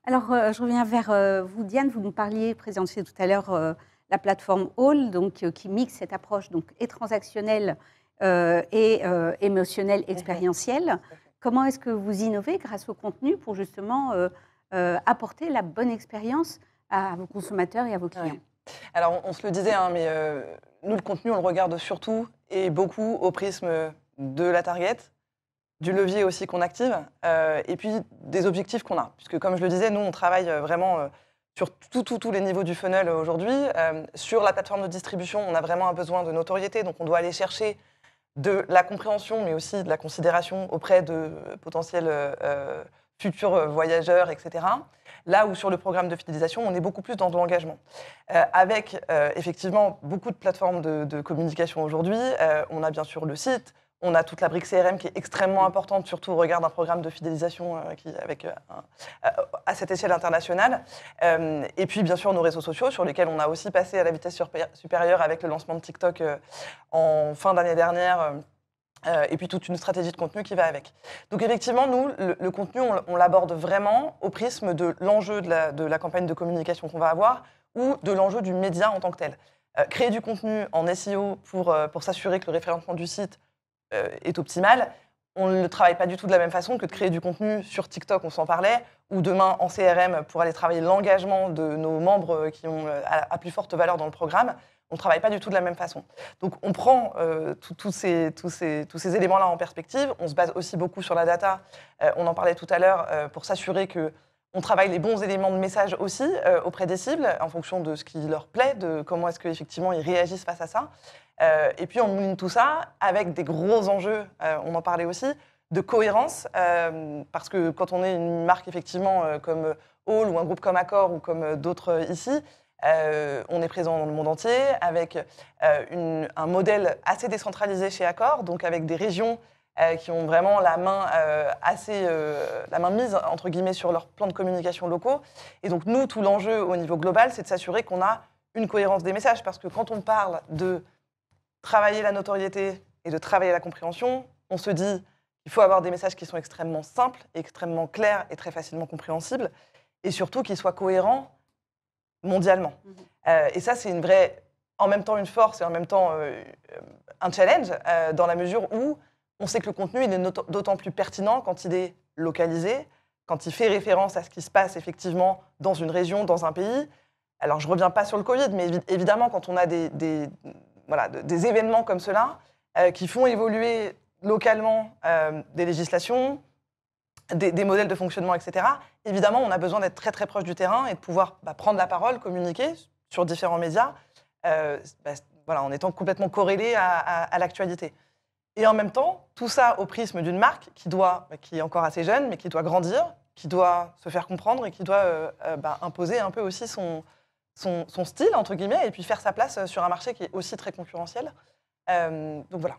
Alors, je reviens vers vous, Diane. Vous nous parliez, présentiez tout à l'heure la plateforme All, donc, qui mixe cette approche donc, et transactionnelle et émotionnelle, Mmh. expérientielle. Tout à fait. Comment est-ce que vous innovez grâce au contenu pour justement apporter la bonne expérience à vos consommateurs et à vos clients? Ouais. Alors on se le disait, hein, mais nous, le contenu, on le regarde surtout et beaucoup au prisme de la target, du levier aussi qu'on active, et puis des objectifs qu'on a. Puisque comme je le disais, nous, on travaille vraiment sur tous les niveaux du funnel aujourd'hui. Sur la plateforme de distribution, on a vraiment un besoin de notoriété, donc on doit aller chercher de la compréhension, mais aussi de la considération auprès de potentiels futurs voyageurs, etc. Là où sur le programme de fidélisation, on est beaucoup plus dans de l'engagement. Avec effectivement beaucoup de plateformes de communication aujourd'hui. On a bien sûr le site, on a toute la brique CRM qui est extrêmement importante, surtout au regard d'un programme de fidélisation à cette échelle internationale. Et puis bien sûr nos réseaux sociaux sur lesquels on a aussi passé à la vitesse supérieure avec le lancement de TikTok en fin d'année dernière. Et puis toute une stratégie de contenu qui va avec. Donc effectivement, nous, le contenu, on l'aborde vraiment au prisme de l'enjeu de la campagne de communication qu'on va avoir ou de l'enjeu du média en tant que tel. Créer du contenu en SEO pour s'assurer que le référencement du site est optimal, on ne le travaille pas du tout de la même façon que de créer du contenu sur TikTok, on s'en parlait, ou demain en CRM pour aller travailler l'engagement de nos membres qui ont à plus forte valeur dans le programme. On ne travaille pas du tout de la même façon. Donc on prend tous ces éléments-là en perspective. On se base aussi beaucoup sur la data. On en parlait tout à l'heure pour s'assurer qu'on travaille les bons éléments de message aussi auprès des cibles en fonction de ce qui leur plaît, de comment est-ce qu'effectivement ils réagissent face à ça. Et puis on mouline tout ça avec des gros enjeux, on en parlait aussi, de cohérence, parce que quand on est une marque effectivement comme All ou un groupe comme Accor ou comme d'autres ici, on est présent dans le monde entier avec un modèle assez décentralisé chez Accor, donc avec des régions qui ont vraiment la main la main mise entre guillemets sur leurs plans de communication locaux. Et donc nous, tout l'enjeu au niveau global, c'est de s'assurer qu'on a une cohérence des messages, parce que quand on parle de travailler la notoriété et de travailler la compréhension, on se dit qu'il faut avoir des messages qui sont extrêmement simples, extrêmement clairs et très facilement compréhensibles, et surtout qu'ils soient cohérents mondialement. Mhm. Et ça, c'est en même temps une force et en même temps un challenge, dans la mesure où on sait que le contenu, il est d'autant plus pertinent quand il est localisé, quand il fait référence à ce qui se passe effectivement dans une région, dans un pays. Alors, je ne reviens pas sur le Covid, mais évidemment, quand on a des événements comme cela qui font évoluer localement des législations, des modèles de fonctionnement, etc., évidemment, on a besoin d'être très, très proche du terrain et de pouvoir prendre la parole, communiquer sur différents médias, en étant complètement corrélé à l'actualité. Et en même temps, tout ça au prisme d'une marque qui est encore assez jeune, mais qui doit grandir, qui doit se faire comprendre et qui doit imposer un peu aussi son style, entre guillemets, et puis faire sa place sur un marché qui est aussi très concurrentiel. Donc voilà.